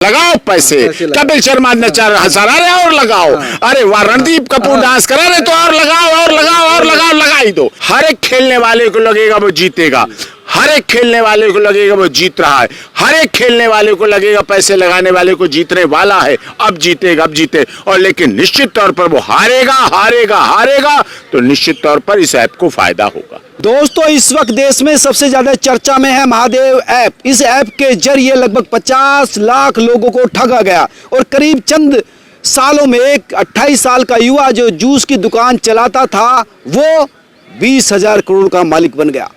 लगाओ पैसे। कपिल शर्मा ने 4 हजार, अरे और लगाओ। अरे वाह, रणदीप कपूर डांस कर रहे तो और लगाओ और लगाओ और लगाओ, लगा ही दो। हर एक खेलने वाले को लगेगा वो जीतेगा, हर एक खेलने वाले को लगेगा वो जीत रहा है, हर एक खेलने वाले को लगेगा पैसे लगाने वाले को जीतने वाला है, अब जीतेगा, अब जीते। और लेकिन निश्चित तौर पर वो हारेगा हारेगा हारेगा, तो निश्चित तौर पर इस ऐप को फायदा होगा। दोस्तों, इस वक्त देश में सबसे ज्यादा चर्चा में है महादेव ऐप। इस ऐप के जरिए लगभग 50 लाख लोगों को ठगा गया और करीब चंद सालों में एक 28 साल का युवा जो जूस की दुकान चलाता था वो 20,000 करोड़ का मालिक बन गया।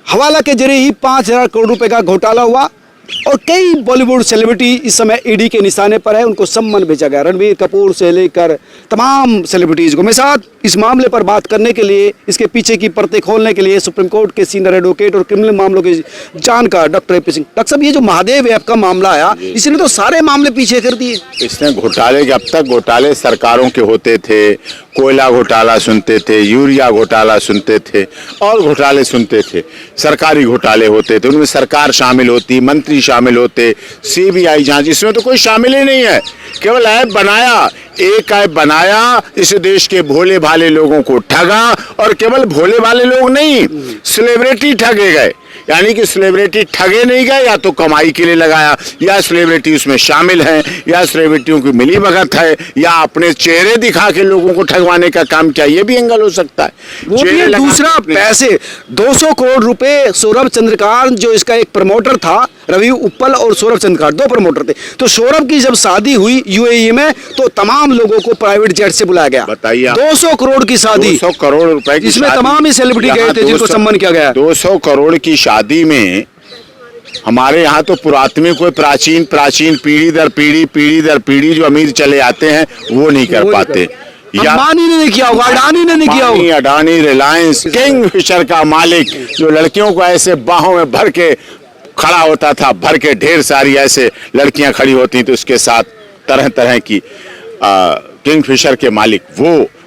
हवाला के जरिए ही 5,000 करोड़ रुपए का घोटाला हुआ और कई बॉलीवुड सेलिब्रिटी इस समय ईडी के निशाने पर है, उनको सम्मन भेजा गया। रणबीर कपूर से लेकर तमाम सेलिब्रिटीज को। मेरे साथ इस मामले पर बात करने के लिए, इसके पीछे की परतें खोलने के लिए सुप्रीम कोर्ट के सीनियर एडवोकेट और क्रिमिनल मामलों के जानकार डॉक्टर ए.पी. सिंह। डॉक्टर साहब, ये जो महादेव ऐप का मामला आया, इसने तो सारे मामले पीछे कर दिए। इसने घोटाले के, अब तक घोटाले सरकारों के होते थे, कोयला घोटाला सुनते थे, यूरिया घोटाला सुनते थे और घोटाले सुनते थे, सरकारी घोटाले होते थे, उनमें सरकार शामिल होती, मंत्री शामिल होते, सीबीआई जांच। इसमें तो कोई शामिल ही नहीं है। केवल ऐप बनाया, एक ऐप बनाया, इस देश के भोले भाले लोगों को ठगा। और केवल भोले भाले लोग नहीं, सेलिब्रिटी ठगे गए। यानी कि सेलिब्रिटी ठगे नहीं गए, या तो कमाई के लिए लगाया, या सेलिब्रिटी उसमें शामिल हैं, या सेलिब्रिटियों की मिली भगत है, या अपने चेहरे दिखा के लोगों को ठगवाने का काम किया। ये भी एंगल हो सकता है। वो भी दूसरा, पैसे 200 करोड़ रुपए सौरभ चंद्रकांत, जो इसका एक प्रमोटर था, रवि उप्पल और सौरभ चंद्रकांत 2 प्रमोटर थे। तो सौरभ की जब शादी हुई यूएई में, तो तमाम लोगों को प्राइवेट जेट से बुलाया गया। बताइए, 200 करोड़ की शादी, 200 करोड़ रुपए की, इसमें तमाम ही सेलिब्रिटी गए थे जिनको सम्मान किया गया। 200 करोड़ की शादी में हमारे यहाँ तो पुरातनी कोई प्राचीन पीढ़ी दर पीढ़ी जो अमीर चले आते हैं वो नहीं कर पाते। अंबानी ने नहीं किया होगा, अडानी ने नहीं किया होगा। अडानी, रिलायंस, किंगफिशर का मालिक जो लड़कियों को ऐसे बाहों में भर के खड़ा होता था, भर के ढेर सारी ऐसे लड़कियां खड़ी होती तो उसके साथ तरह तरह की, किंगफिशर के मालिक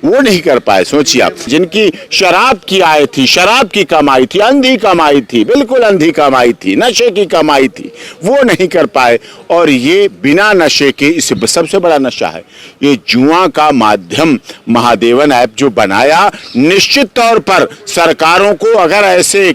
वो नहीं कर पाए। सोचिए आप, जिनकी शराब की आय थी, शराब की कमाई थी, अंधी कमाई थी, बिल्कुल अंधी कमाई थी, नशे की कमाई थी, वो नहीं कर पाए। और ये बिना नशे के, इस सबसे बड़ा नशा है ये जुआ का माध्यम महादेवन ऐप जो बनाया। निश्चित तौर पर सरकारों को अगर ऐसे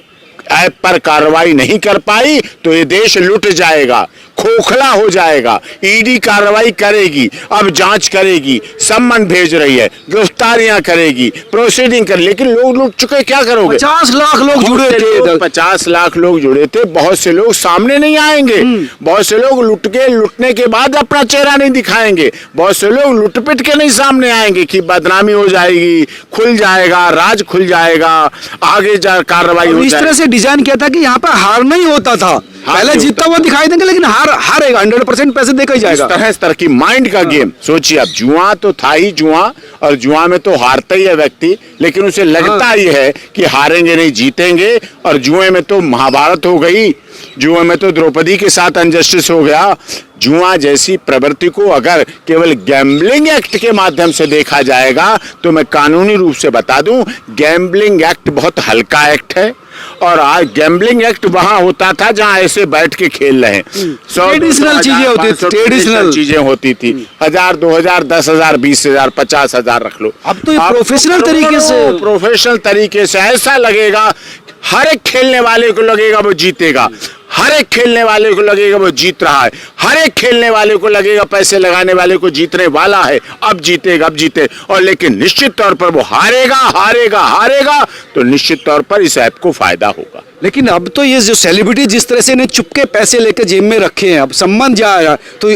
ऐप पर कार्रवाई नहीं कर पाई तो ये देश लुट जाएगा, खोखला हो जाएगा। ईडी कार्रवाई करेगी, अब जांच करेगी, सम्मन भेज रही है, गिरफ्तारियां करेगी, प्रोसीडिंग कर, लेकिन लोग लुट चुके, क्या करोगे? 50 लाख लोग जुड़े थे, 50 लाख लोग जुड़े थे। बहुत से लोग सामने नहीं आएंगे, बहुत से लोग लुटने के बाद अपना चेहरा नहीं दिखाएंगे, बहुत से लोग लुटपिट के नहीं सामने आएंगे कि बदनामी हो जाएगी, खुल जाएगा, राज खुल जाएगा, आगे जा कार्रवाई हो इस तरह से डिजाइन किया था कि यहाँ पर हार नहीं होता था। पहले जीतता हुआ दिखाई देंगे, लेकिन हारेगा, 100% पैसे देकर ही जाएगा। इस तरह की माइंड का गेम। सोचिए, अब जुआ तो था ही जुआ, और जुआ में तो हारता ही है व्यक्ति, लेकिन उसे लगता ही है कि हारेंगे नहीं, जीतेंगे। और जुए में तो महाभारत हो गई, जुए में तो द्रौपदी के साथ अनजस्टिस हो गया। जुआ जैसी प्रवृत्ति को अगर केवल गैम्बलिंग एक्ट के माध्यम से देखा जाएगा तो मैं कानूनी रूप से बता दूं, गैम्बलिंग एक्ट बहुत हल्का एक्ट है। और आज गैम्बलिंग एक्ट वहां होता था जहां ऐसे बैठ के खेल रहे हैं, ट्रेडिशनल चीजें होती थी, ट्रेडिशनल चीजें होती थी। 1000, 2000, 10,000, 20,000, 50,000 रख लो। अब तो प्रोफेशनल तरीके से ऐसा लगेगा, हर एक खेलने वाले को लगेगा वो जीतेगा, हर एक खेलने वाले को लगेगा वो जीत रहा है, हर एक खेलने वाले को लगेगा पैसे लगाने वाले को जीतने वाला है, अब जीतेगा, अब जीते। और लेकिन निश्चित तौर पर वो हारेगा हारेगा हारेगा, तो निश्चित तौर पर इस ऐप को फायदा होगा। लेकिन अब तो ये जो सेलिब्रिटी जिस तरह से इन्हें चुपके पैसे लेकर जेब में रखे हैं, अब सम्मान जाएगा तो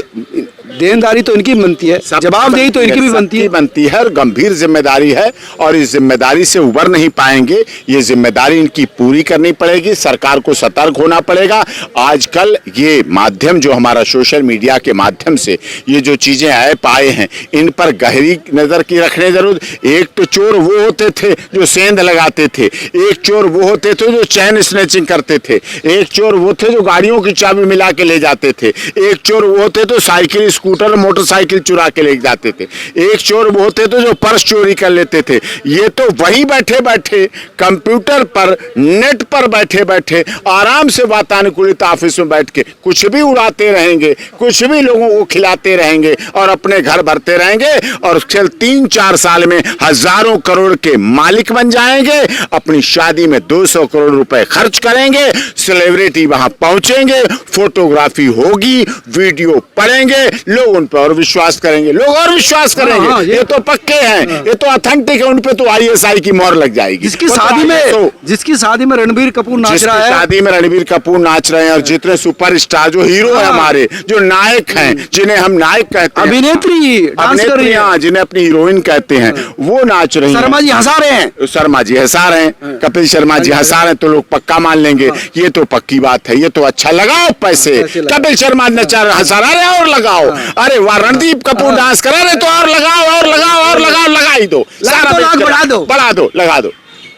देनदारी तो इनकी बनती है, जवाबदेही तो इनकी भी बनती है और गंभीर जिम्मेदारी है। और इस जिम्मेदारी से उबर नहीं पाएंगे, ये जिम्मेदारी इनकी पूरी करनी पड़ेगी। सरकार को सतर्क होना पड़ेगा। आजकल ये माध्यम जो हमारा सोशल मीडिया के माध्यम से ये जो चीजें ऐप आए हैं, इन पर गहरी नजर की रखने जरूर। एक तो चोर वो होते थे जो सेंध लगाते थे, एक चोर वो होते थे जो चैन स्नैचिंग करते थे, एक चोर वो थे जो गाड़ियों की चाबी मिला के ले जाते थे, एक चोर वो होते तो साइकिल स्कूटर मोटरसाइकिल चुरा के ले जाते थे। एक चोर वो होते थे जो पर्स चोरी कर लेते थे। ये तो वहीं बैठे बैठे कंप्यूटर पर, नेट पर बैठे बैठे आराम से वातानुकूलित ऑफिस में बैठ के कुछ भी उड़ाते रहेंगे, कुछ भी लोगों को खिलाते रहेंगे और अपने घर भरते रहेंगे और चल 3-4 साल में हजारों करोड़ के मालिक बन जाएंगे। अपनी शादी में 200 करोड़ रुपए खर्च करेंगे, सेलिब्रिटी वहां पहुंचेंगे, फोटोग्राफी होगी, वीडियो पढ़ेंगे, लोग उन पर और विश्वास करेंगे, लोग और विश्वास करेंगे। ये तो पक्के हैं, ये तो ऑथेंटिक है, उन पे तो ISI की मोहर लग जाएगी। जिसकी शादी में रणबीर कपूर नाच रहा है, शादी में रणबीर कपूर नाच रहे हैं और जितने सुपरस्टार जो हीरो है हमारे, जो नायक हैं, जिन्हें हम नायक कहते हैं, अभिनेत्री डांस कर रही है, जिन्हें अपनी हीरोइन कहते हैं, वो नाच रही हैं। शर्मा जी हंसा रहे हैं, शर्मा जी हंसा रहे हैं, कपिल शर्मा जी हंसा रहे हैं, तो लोग पक्का मान लेंगे। ये तो पक्की बात है, ये तो अच्छा लगाओ पैसे। कपिल शर्मा नचा हंसा रहे हैं और लगाओ। अरे वाह, रणदीप कपूर डांस करा रहे तो और लगाओ और लगाओ और लगाओ, लगा ही दो, सारा बढ़ा दो, लगा दो।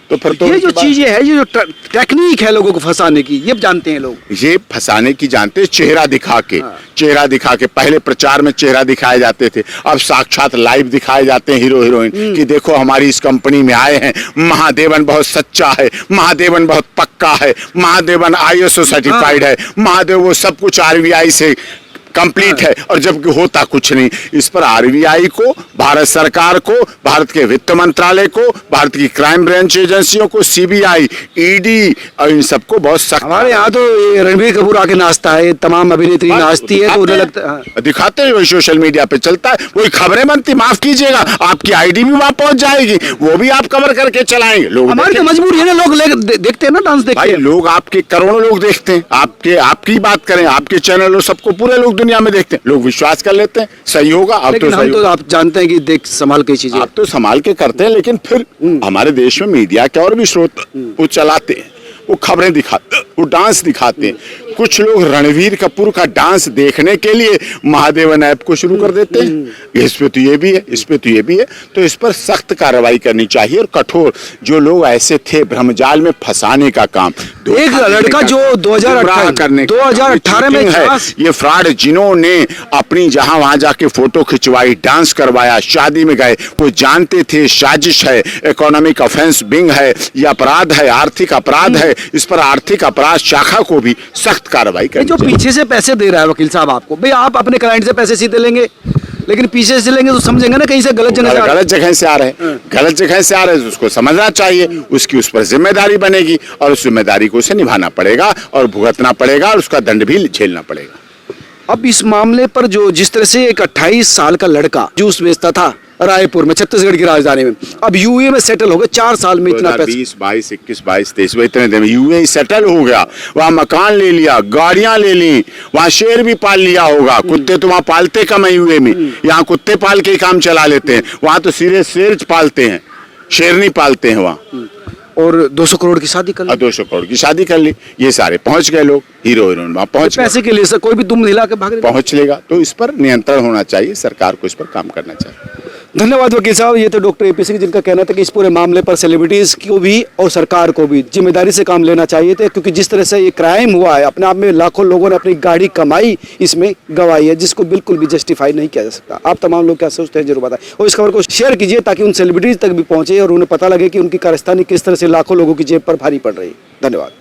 तो फिर तो ये जो चीजें है, ये जो टेक्निक है लोगों को फंसाने की, ये जानते हैं लोग। ये फंसाने की जानते हैं, चेहरा दिखा के, चेहरा दिखा के। पहले प्रचार में चेहरा दिखाए जाते थे, अब साक्षात लाइव दिखाए जाते हैं हीरो हीरोइन कि देखो हमारी इस कंपनी में आए हैं, महादेवन बहुत सच्चा है, महादेवन बहुत पक्का है, महादेवन ISO सर्टिफाइड है, महादेव वो सब कुछ RBI से कंप्लीट है, और जबकि होता कुछ नहीं। इस पर RBI को, भारत सरकार को, भारत के वित्त मंत्रालय को, भारत की क्राइम ब्रांच एजेंसियों को, CBI, ED और इन सबको बहुत सख्त। हमारे यहाँ तो रणबीर कपूर आके नाचता है, तमाम अभिनेत्री नाचती है, तो उन्हें लगता है दिखाते हैं, वही सोशल मीडिया पे चलता है, वही खबरें बनती, माफ कीजिएगा, आपकी ID भी वहां पहुंच जाएगी, वो भी आप कवर करके चलाएंगे। लोग हमारी तो मजबूरी है ना, लोग देखते हैं ना, डांस देखते हैं, लोग आपके करोड़ों लोग देखते हैं, आपकी बात करें, आपके चैनल सबको पूरे लोग दुनिया में देखते हैं, लोग विश्वास कर लेते हैं सही होगा। अब तो हम तो आप जानते हैं कि देख संभाल के चीजें आप तो संभाल के करते हैं, लेकिन फिर हमारे देश में मीडिया के और भी स्रोत वो चलाते हैं, वो खबरें दिखाते, वो डांस दिखाते हैं। कुछ लोग रणवीर कपूर का डांस देखने के लिए महादेवन ऐप को शुरू कर देते हैं। इस पे तो ये भी है, इस पे तो ये भी है, तो इस पर सख्त कार्रवाई करनी चाहिए और कठोर। जो लोग ऐसे थे भ्रमजाल में फंसाने का काम, एक लड़का जो 2018 में है, ये फ्रॉड जिन्होंने अपनी जहां वहां जाके फोटो खिंचवाई, डांस करवाया, शादी में गए, वो जानते थे साजिश है, इकोनॉमिक ऑफेंस बिंग है, ये अपराध है, आर्थिक अपराध है। इस पर आर्थिक अपराध शाखा को भी सख्त कार्रवाई करनी जो पीछे से पैसे दे रहा है वकील साहब आपको, भाई आप अपने क्लाइंट से पैसे सीधे लेंगे, लेकिन पीछे से लेंगे तो समझेंगे ना कहीं से गलत जगह से आ रहे हैं, गलत जगह से आ रहे हैं, उसको समझना चाहिए, उसकी उस पर जिम्मेदारी बनेगी और उस जिम्मेदारी को उसे निभाना पड़ेगा और भुगतना पड़ेगा और उसका दंड भी झेलना पड़ेगा। अब इस मामले पर जो जिस तरह से एक 28 साल का लड़का जूस बेचता था रायपुर में, छत्तीसगढ़ की राजधानी में, अब UAE में सेटल हो गए 4 साल में, इतना 20, 22, 21, 22, 23 इतने दिन में UAE सेटल हो गया, वहाँ मकान ले लिया, गाड़ियां ले ली, वहाँ शेर भी पाल लिया होगा। कुत्ते तो वहाँ पालते कम है UAE में, यहाँ कुत्ते पाल के ही काम चला लेते हैं, वहाँ तो सीधे शेर पालते हैं, शेर नहीं पालते हैं वहाँ। और 200 करोड़ की शादी कर ली, 200 करोड़ की शादी कर ली, ये सारे पहुंच गए लोग, हीरो हीरोइन वहाँ पहुंच पैसे के लिए कोई भी दुम हिला के भाग पहुंच लेगा। तो इस पर नियंत्रण होना चाहिए, सरकार को इस पर काम करना चाहिए। धन्यवाद वकील साहब। ये तो डॉक्टर AP सिंह जिनका कहना था कि इस पूरे मामले पर सेलिब्रिटीज को भी और सरकार को भी जिम्मेदारी से काम लेना चाहिए था, क्योंकि जिस तरह से ये क्राइम हुआ है, अपने आप में लाखों लोगों ने अपनी गाड़ी कमाई इसमें गंवाई है, जिसको बिल्कुल भी जस्टिफाई नहीं किया जा सकता। आप तमाम लोग क्या सोचते हैं जरूर बताएं और इस खबर को शेयर कीजिए ताकि उन सेलिब्रिटीज तक भी पहुंचे और उन्हें पता लगे कि उनकी कारस्तानी किस तरह से लाखों लोगों की जेब पर भारी पड़ रही है। धन्यवाद।